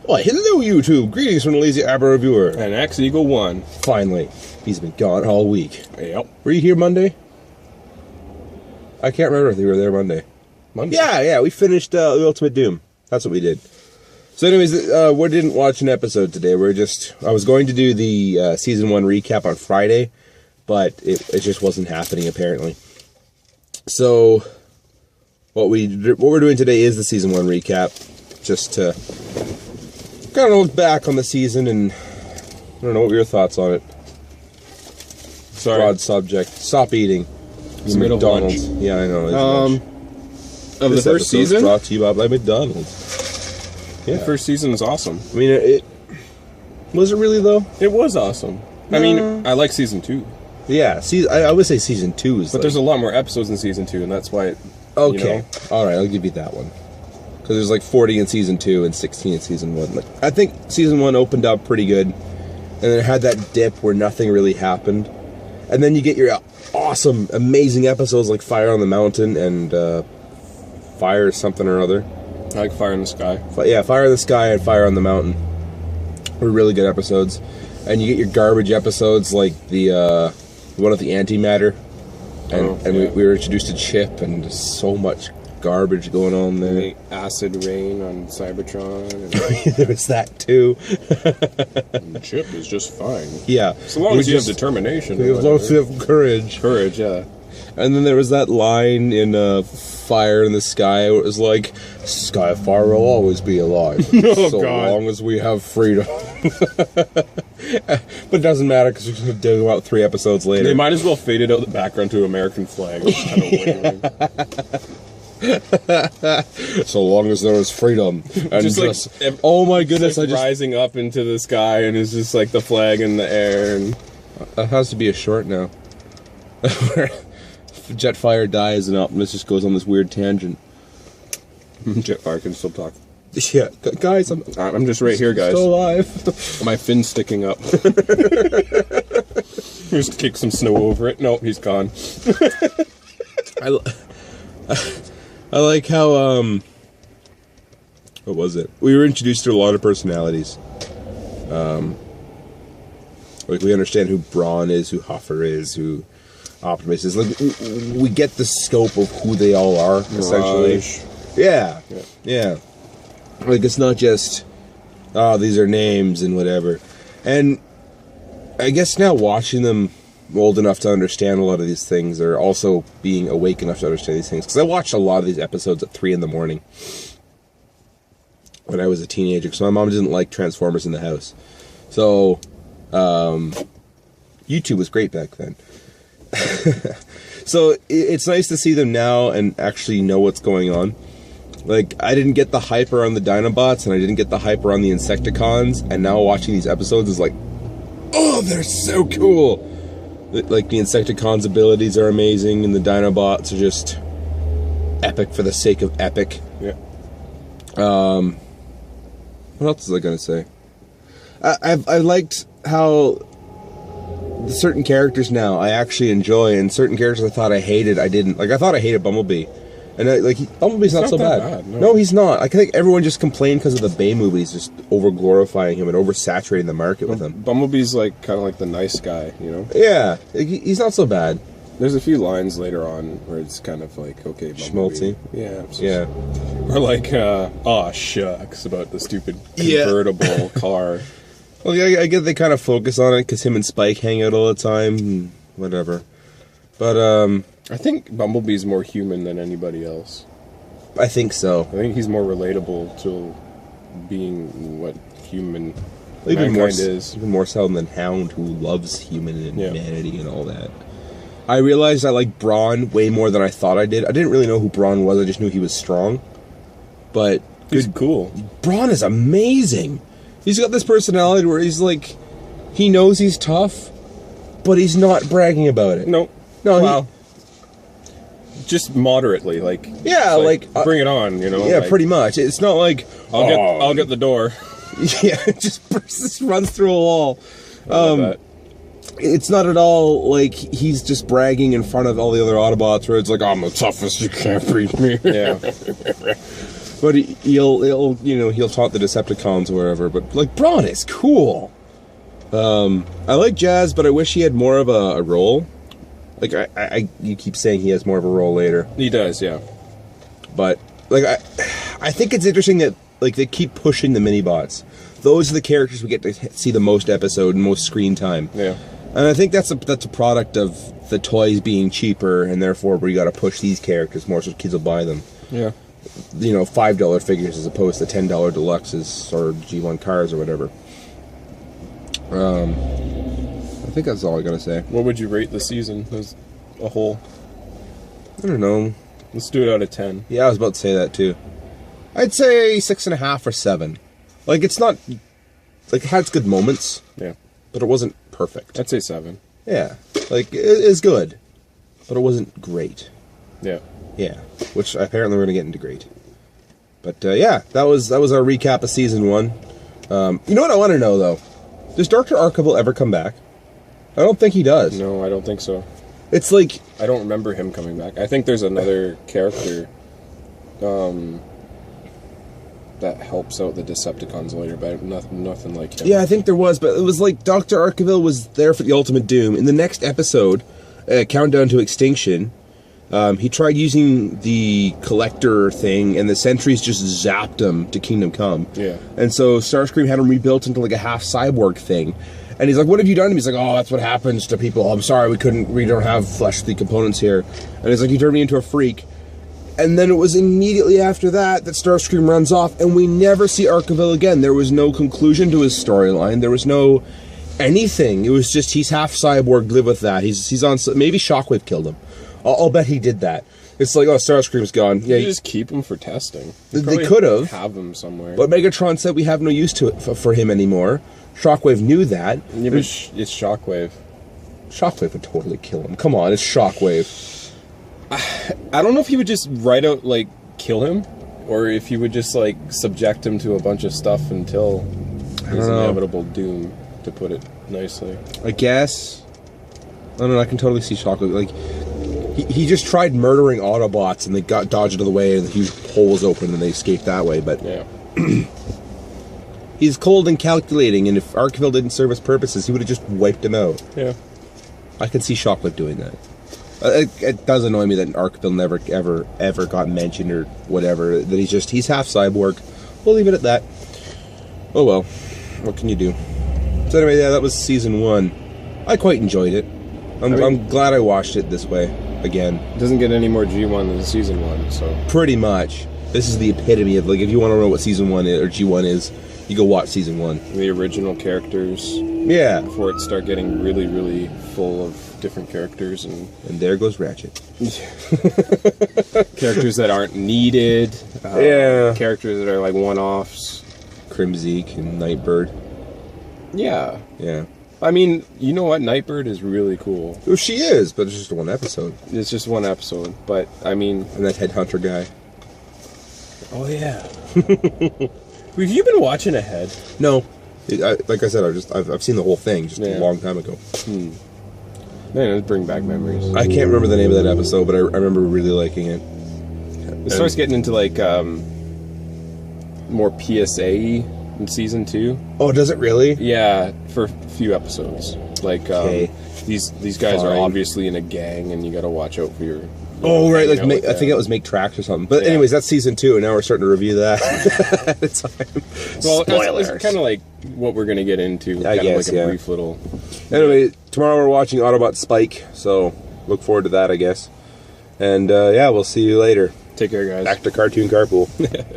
Why, hello, YouTube. Greetings from the Lazy Abra Reviewer. And X-Eagle 1. Finally. He's been gone all week. Yep. Were you here Monday? I can't remember if you were there Monday. Yeah, we finished the Ultimate Doom. That's what we did. So anyways, we didn't watch an episode today. I was going to do the Season 1 recap on Friday, but it just wasn't happening, apparently. So, what we're doing today is the Season 1 recap, just to kind of look back on the season, and I don't know, what were your thoughts on it? Sorry. Broad subject. Stop eating. It's McDonald's. Yeah, I know. Of the first season? Brought to you by McDonald's. Yeah. The first season was awesome. I mean, was it really, though? It was awesome. I mean, I like season 2. Yeah, I would say season 2 is. But there's a lot more episodes in season 2, and that's why it. Okay. All right, I'll give you that one. Because there's like 40 in season 2 and 16 in season 1. Like, I think season 1 opened up pretty good, and then it had that dip where nothing really happened, and then you get your awesome, amazing episodes like Fire on the Mountain and Fire something or other. I like Fire in the Sky. Yeah, Fire in the Sky and Fire on the Mountain were really good episodes. And you get your garbage episodes like the one with the antimatter. And we were introduced to Chip, and there's so much garbage going on there. The acid rain on Cybertron. And there was that too. and Chip is just fine. Yeah. So long as you have determination. As long as you have courage. Courage, yeah. And then there was that line in Fire in the Sky where it was like, Skyfire will always be alive. So long as we have freedom. But it doesn't matter because we're going to do about 3 episodes later. They might as well faded out the background to American flag. Just kind of waving. So long as there is freedom. And just oh my goodness, like rising up into the sky, and it's just like the flag in the air. And that has to be a short now. Jetfire dies and Optimus just goes on this weird tangent. Jetfire can still talk. Yeah, guys, I'm just right here, guys. Still alive. My fin's sticking up. Just kick some snow over it. Nope, he's gone. I like how what was it? We were introduced to a lot of personalities. Like we understand who Brawn is, who Huffer is, who Optimus is. Like we get the scope of who they all are, essentially. Yeah. Like it's not just these are names and whatever. And I guess now watching them old enough to understand a lot of these things, or also being awake enough to understand these things, because I watched a lot of these episodes at 3 in the morning when I was a teenager, because my mom didn't like Transformers in the house. So YouTube was great back then. So it's nice to see them now and actually know what's going on. Like, I didn't get the hype around the Dinobots, and I didn't get the hype around the Insecticons, and now watching these episodes is like, oh, they're so cool! Like, the Insecticons' abilities are amazing, and the Dinobots are just epic for the sake of epic. Yeah. What else was I gonna say? I liked how certain characters now I actually enjoy, and certain characters I thought I hated, I didn't. Like, I thought I hated Bumblebee. And Bumblebee's not so bad. No, he's not. I think everyone just complained because of the Bay movies, just over-glorifying him and oversaturating the market with him. Bumblebee's like kind of like the nice guy, you know? Yeah, he's not so bad. There's a few lines later on where it's kind of like, okay, Bumblebee. Schmaltzy. Yeah. Or like, aw, shucks, about the stupid convertible car. Well, yeah, I get they kind of focus on it because him and Spike hang out all the time, and whatever. But, I think Bumblebee's more human than anybody else. I think so. I think he's more relatable to being what human even more is. Even more so than Hound, who loves humanity and all that. I realized I like Brawn way more than I thought I did. I didn't really know who Brawn was. I just knew he was strong. But he's cool. Brawn is amazing. He's got this personality where he's like, he knows he's tough, but he's not bragging about it. No. Wow. Just moderately, like bring it on, you know. Yeah, like, pretty much. It's not like I'll get the door. Yeah, just runs through a wall. That. It's not at all like he's just bragging in front of all the other Autobots where it's like, I'm the toughest, you can't beat me. Yeah. But he'll taunt the Decepticons or wherever. But like Brawn is cool. I like Jazz, but I wish he had more of a role. Like you keep saying he has more of a role later. He does, yeah. But like I think it's interesting that like they keep pushing the mini bots. Those are the characters we get to see the most episode and most screen time. Yeah. And I think that's a product of the toys being cheaper, and therefore we got to push these characters more so kids will buy them. Yeah. $5 figures as opposed to $10 deluxes or G1 cars or whatever. I think that's all I gotta say. What would you rate the season as a whole? I don't know. Let's do it out of 10. Yeah, I was about to say that too. I'd say 6.5 or 7. Like, it's not... Like, it had its good moments. Yeah. But it wasn't perfect. I'd say 7. Yeah. Like, it is good. But it wasn't great. Yeah. Yeah. Which, apparently, we're going to get into great. But, yeah. That was our recap of Season 1. You know what I want to know, though? Does Dr. Arkeville ever come back? I don't think he does. No, I don't think so. It's like... I don't remember him coming back. I think there's another character that helps out the Decepticons later, but nothing like him. Yeah, I think there was, but it was like Dr. Arkeville was there for the Ultimate Doom. In the next episode, Countdown to Extinction, he tried using the Collector thing, and the Sentries just zapped him to Kingdom Come. Yeah. And so Starscream had him rebuilt into like a half-cyborg thing. And he's like, what have you done to me? He's like, oh, that's what happens to people. I'm sorry, we don't have fleshly components here. And he's like, you turned me into a freak. And then it was immediately after that Starscream runs off, and we never see Arkeville again. There was no conclusion to his storyline. There was no anything. It was just, he's half cyborg, live with that. He's on, maybe Shockwave killed him. I'll bet he did that. It's like, oh, Starscream's gone. Yeah, you just keep him for testing. They could have him somewhere. But Megatron said we have no use to it for him anymore. Shockwave knew that. Yeah, but it's Shockwave. Shockwave would totally kill him. Come on, it's Shockwave. I don't know if he would just right out, like, kill him, or if he would just, like, subject him to a bunch of stuff until his inevitable doom, to put it nicely. I guess. I don't know, I can totally see Shockwave. Like, he just tried murdering Autobots, and they got dodged out of the way, and the huge hole was open, and they escaped that way, but... Yeah. He's cold and calculating, and if Arkeville didn't serve his purposes, he would have just wiped him out. Yeah. I can see Shockwave doing that. It does annoy me that Arkeville never, ever got mentioned or whatever. That he's half cyborg. We'll leave it at that. Oh well. What can you do? So anyway, yeah, that was Season 1. I quite enjoyed it. I'm glad I watched it this way, again. It doesn't get any more G1 than Season 1, so... Pretty much. This is the epitome of, like, if you want to know what Season 1 is, or G1 is, you go watch Season 1. The original characters. Yeah. Before it start getting really, really full of different characters. And there goes Ratchet. Characters that aren't needed. Yeah. Characters that are like one-offs. Crimzeek and Nightbird. Yeah. Yeah. I mean, you know what? Nightbird is really cool. Well, she is, but it's just one episode. It's just one episode, but, I mean... And that Headhunter guy. Oh, yeah. Have you been watching ahead? No. Like I said, I've seen the whole thing just a long time ago. Man, it'll bring back memories. I can't remember the name of that episode, but I remember really liking it. It starts getting into, like, more PSA in Season 2. Oh, does it really? Yeah, for a few episodes. Like, these guys are obviously in a gang, and you gotta watch out for your... Oh, right, like, I think that was Make Tracks or something. But anyways, that's Season 2, and now we're starting to review that at the time. Well, spoilers. It's kind of like what we're going to get into. I guess, like a brief little... Anyway, tomorrow we're watching Autobot Spike, so look forward to that, I guess. And, yeah, we'll see you later. Take care, guys. Back to Cartoon Carpool.